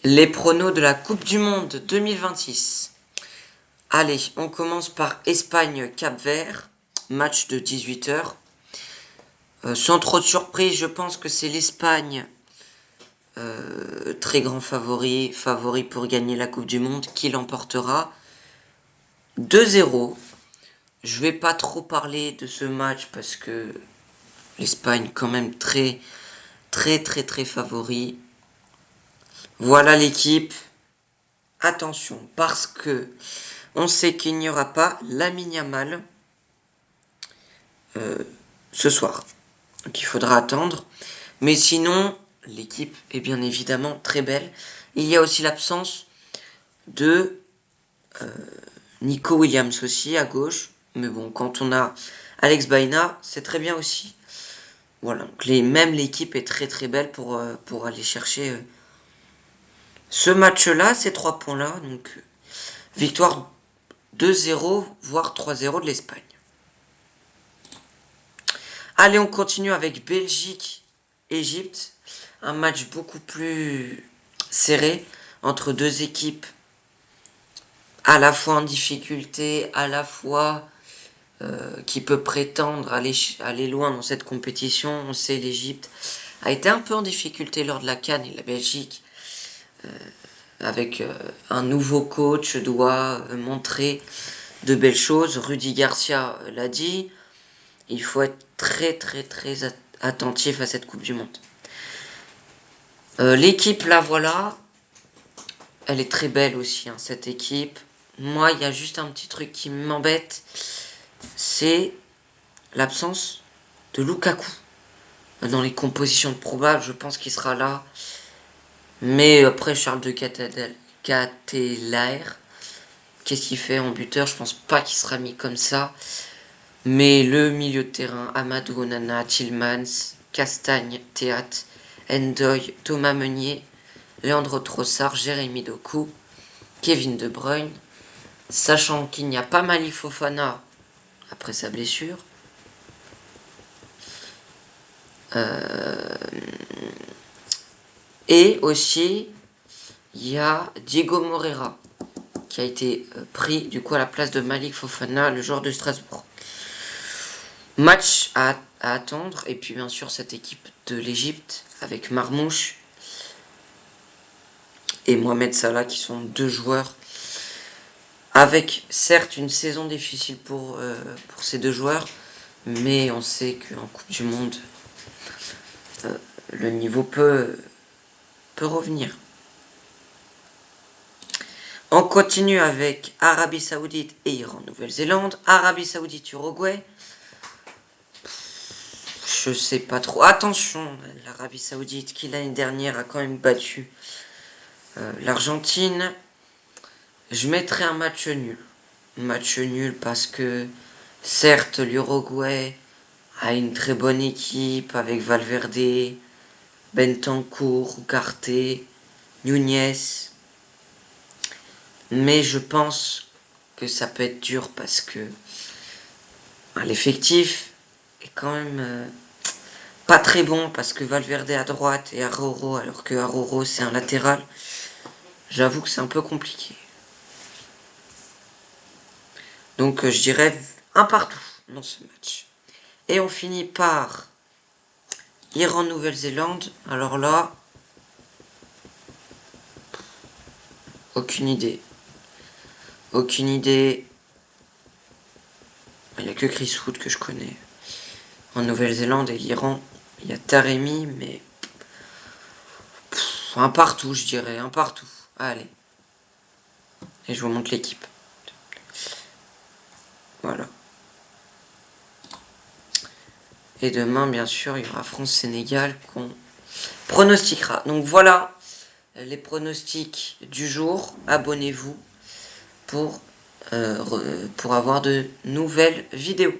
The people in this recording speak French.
Les pronos de la Coupe du Monde 2026. Allez, on commence par Espagne-Cap-Vert, match de 18 h. Sans trop de surprise, je pense que c'est l'Espagne, très grand favori pour gagner la Coupe du Monde, qui l'emportera 2-0. Je vais pas trop parler de ce match parce que l'Espagne quand même très favori. Voilà l'équipe. Attention, parce que on sait qu'il n'y aura pas Lamine Yamal ce soir. Donc il faudra attendre. Mais sinon, l'équipe est bien évidemment très belle. Il y a aussi l'absence de Nico Williams aussi à gauche. Mais bon, quand on a Alex Baena, c'est très bien aussi. Voilà, donc même l'équipe est très belle pour aller chercher ce match-là, ces 3 points-là. Donc victoire 2-0, voire 3-0 de l'Espagne. Allez, on continue avec Belgique-Égypte. Un match beaucoup plus serré entre deux équipes à la fois en difficulté, à la fois qui peut prétendre aller loin dans cette compétition. On sait l'Égypte a été un peu en difficulté lors de la CAN et la Belgique, avec un nouveau coach, doit montrer de belles choses. Rudy Garcia l'a dit, il faut être très attentif à cette Coupe du Monde. L'équipe là, voilà, elle est très belle aussi, hein, cette équipe. Moi, il y a juste un petit truc qui m'embête, c'est l'absence de Lukaku. Dans les compositions probables, je pense qu'il sera là. Mais après, Charles de Ketelaere, qu'est-ce qu'il fait en buteur? Je pense pas qu'il sera mis comme ça. Mais le milieu de terrain, Amadou Onana, Tillmans, Castagne, Théat, Ndoye, Thomas Meunier, Leandro Trossard, Jérémy Doku, Kevin De Bruyne, sachant qu'il n'y a pas Malik Fofana après sa blessure. Et aussi, il y a Diego Moreira qui a été pris du coup à la place de Malik Fofana, le joueur de Strasbourg. Match à attendre, et puis bien sûr cette équipe de l'Égypte avec Marmouche et Mohamed Salah qui sont deux joueurs avec certes une saison difficile pour ces deux joueurs, mais on sait qu'en Coupe du Monde le niveau peut revenir. On continue avec Arabie Saoudite et Iran, Nouvelle-Zélande. Arabie Saoudite, Uruguay. Je sais pas trop. Attention, l'Arabie Saoudite qui l'année dernière a quand même battu l'Argentine. Je mettrai un match nul. Match nul parce que certes l'Uruguay a une très bonne équipe avec Valverde, Bentancur, Ugarte, Núñez. Mais je pense que ça peut être dur parce que l'effectif est quand même pas très bon, parce que Valverde à droite et Araujo, alors que Araujo c'est un latéral. J'avoue que c'est un peu compliqué. Donc je dirais un partout dans ce match. Et on finit par Iran-Nouvelle-Zélande. Alors là, aucune idée. Aucune idée. Il n'y a que Chris Wood que je connais. En Nouvelle-Zélande et l'Iran, il y a Taremi, mais un partout, je dirais, un partout. Allez. Et je vous montre l'équipe. Voilà. Et demain, bien sûr, il y aura France-Sénégal qu'on pronostiquera. Donc voilà les pronostics du jour. Abonnez-vous pour avoir de nouvelles vidéos.